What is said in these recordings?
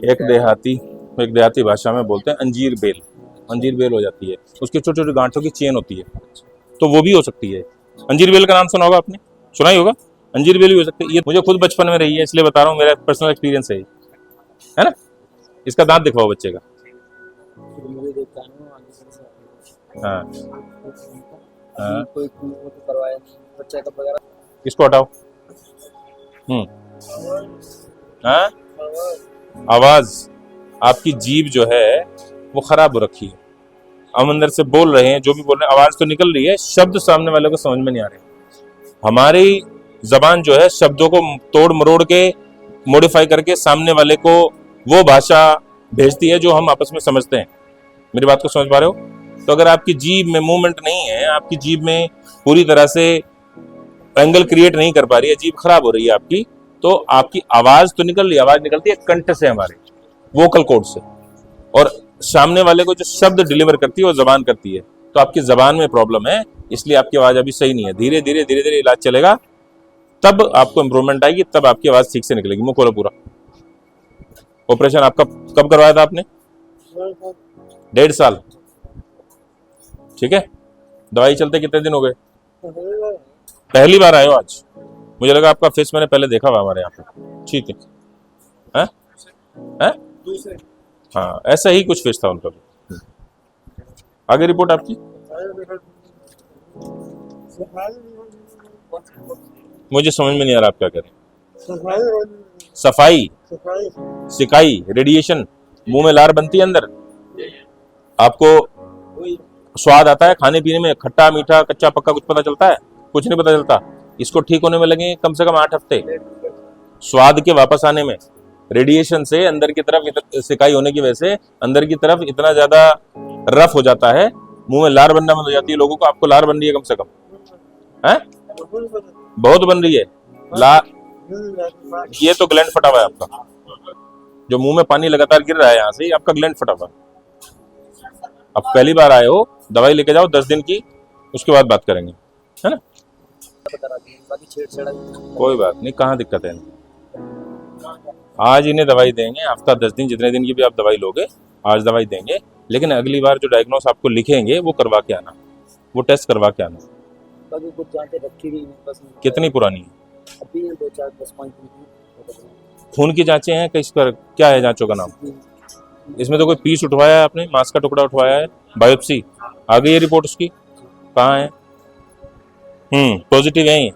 एक देहाती भाषा में बोलते हैं अंजीर बेल। अंजीर बेल हो जाती है, उसकी छोटी छोटी गांठों की चेन होती है, तो वो भी हो सकती है। अंजीर बेल का नाम सुना होगा आपने, सुना ही होगा। अंजीर बेल भी हो सकती है। ये मुझे खुद बचपन में रही है, इसलिए बता रहा हूँ, मेरा पर्सनल एक्सपीरियंस है ना। इसका दांत दिखवाओ बच्चे का। हाँ हाँ, इसको हटाओ। हाँ, आवाज, आपकी जीभ जो है वो खराब हो रखी है। हम अंदर से बोल रहे हैं, जो भी बोल रहे हैं, आवाज तो निकल रही है, शब्द सामने वाले को समझ में नहीं आ रहे। हमारी जबान जो है शब्दों को तोड़ मरोड़ के मॉडिफाई करके सामने वाले को वो भाषा भेजती है जो हम आपस में समझते हैं। मेरी बात को समझ पा रहे हो। तो अगर आपकी जीभ में मूवमेंट नहीं है, आपकी जीभ में पूरी तरह से एंगल क्रिएट नहीं कर पा रही है, जीभ खराब हो रही है आपकी, तो आपकी आवाज तो निकल रही है, आवाज निकलती है कंठ से, हमारे वोकल कॉर्ड से, और सामने वाले को जो शब्द डिलीवर करती है वो जबान करती है। तो आपकी जबान में प्रॉब्लम है, इसलिए आपकी आवाज अभी सही नहीं है। धीरे धीरे धीरे धीरे इलाज चलेगा, तब आपको इंप्रूवमेंट आएगी, तब आपकी आवाज ठीक से निकलेगी। मुंह खोलो पूरा। ऑपरेशन आपका कब करवाया था आपने? 1.5 साल। ठीक है, दवाई चलते कितने दिन हो गए? पहली बार आए हो आज? मुझे लगा आपका फेस मैंने पहले देखा हुआ हमारे यहाँ पे। ठीक है, हैं? हाँ, ऐसा ही कुछ फेस था उनका भी। आगे रिपोर्ट आपकी। मुझे समझ में नहीं आ रहा आप क्या कह रहे हैं। सफाई, सिकाई, रेडिएशन, मुंह में लार बनती है अंदर, आपको स्वाद आता है खाने पीने में, खट्टा मीठा कच्चा पक्का कुछ पता चलता है? कुछ नहीं पता चलता। इसको ठीक होने में लगे कम से कम 8 हफ्ते, स्वाद के वापस आने में। रेडिएशन से अंदर की तरफ सिकाई होने की वजह से अंदर की तरफ इतना ज्यादा रफ हो जाता है, मुंह में लार बनना बंद हो जाती है लोगों को। आपको लार बन रही है कम से कम, है? बहुत बन रही है लार। ये तो ग्लैंड फटा हुआ है आपका, जो मुंह में पानी लगातार गिर रहा है यहाँ से, आपका ग्लैंड फटा हुआ है। अब पहली बार आए हो, दवाई लेके जाओ 10 दिन की, उसके बाद बात करेंगे, है ना। कोई बात नहीं, कहाँ दिक्कत है। आज इन्हें दवाई देंगे, हफ्ता 10 दिन, जितने दिन की भी आप दवाई लोगे, आज दवाई देंगे, लेकिन अगली बार जो डायग्नोस आपको लिखेंगे वो करवा के आना, वो टेस्ट करवा के आना। कुछ जांचें रखी हुई हैं बस। कितनी पुरानी है? अभी 2-4-10-5 दिन। खून की जांचें हैं किस पर? क्या है जांचों का नाम? इसमें तो कोई पीस उठवाया है आपने, मांस का टुकड़ा उठवाया है, बायोप्सी आ गई है रिपोर्ट उसकी? कहाँ है? पॉजिटिव है,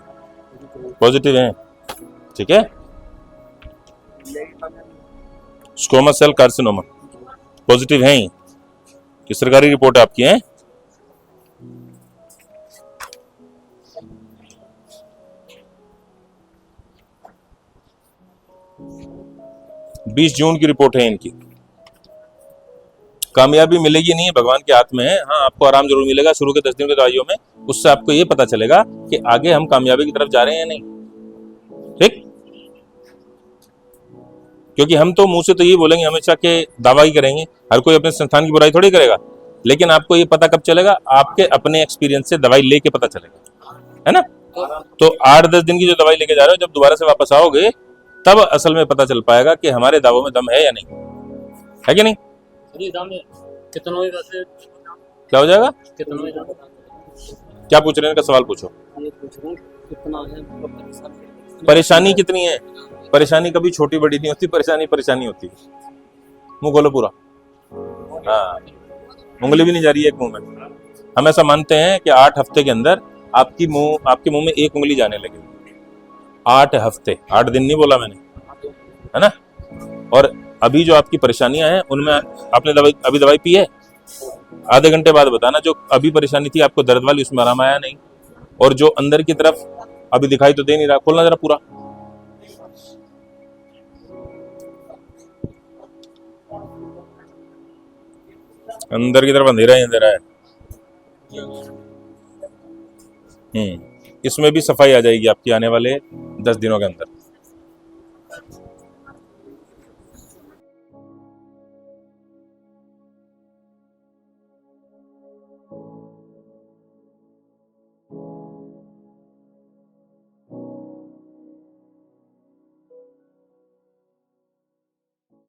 पॉजिटिव है। ठीक है, स्क्वामस सेल कार्सिनोमा पॉजिटिव है। कि सरकारी रिपोर्ट आपकी है। बीस जून की रिपोर्ट है इनकी। कामयाबी मिलेगी नहीं, भगवान के हाथ में है। हाँ, आपको आराम जरूर मिलेगा शुरू के 10 दिन की दवाइयों में, उससे आपको ये पता चलेगा कि आगे हम कामयाबी की तरफ जा रहे हैं या नहीं। ठीक, क्योंकि हम तो मुंह से तो ये बोलेंगे हमेशा के दावा ही करेंगे, हर कोई अपने संस्थान की बुराई थोड़ी करेगा, लेकिन आपको ये पता कब चलेगा? आपके अपने एक्सपीरियंस से दवाई लेके पता चलेगा, है ना। तो 8-10 दिन की जो दवाई लेके जा रहे हो, जब दोबारा से वापस आओगे तब असल में पता चल पाएगा कि हमारे दावों में दम है या नहीं, है कि नहीं। क्या हो जाएगा? क्या पूछ रहे हैं, का सवाल पूछो। परेशानी कितनी है? परेशानी कभी छोटी बड़ी नहीं होती, परेशानी परेशानी होती है। मुंह खोलो पूरा। हाँ, उंगली भी नहीं जा रही है एक मुंह में। हम ऐसा मानते हैं कि 8 हफ्ते के अंदर आपके मुंह में एक उंगली जाने लगेगी। 8 हफ्ते, 8 दिन नहीं बोला मैंने, है ना। और अभी जो आपकी परेशानियां हैं उनमें आपने अभी दवाई पी है? आधे घंटे बाद बताना जो अभी परेशानी थी आपको दर्द वाली, उसमें आराम आया नहीं, और जो अंदर की तरफ अभी दिखाई तो दे नहीं रहा। खोलना जरा पूरा। अंदर की तरफ अंधेरा ही अंधेरा है। इसमें भी सफाई आ जाएगी आपकी आने वाले 10 दिनों के अंदर।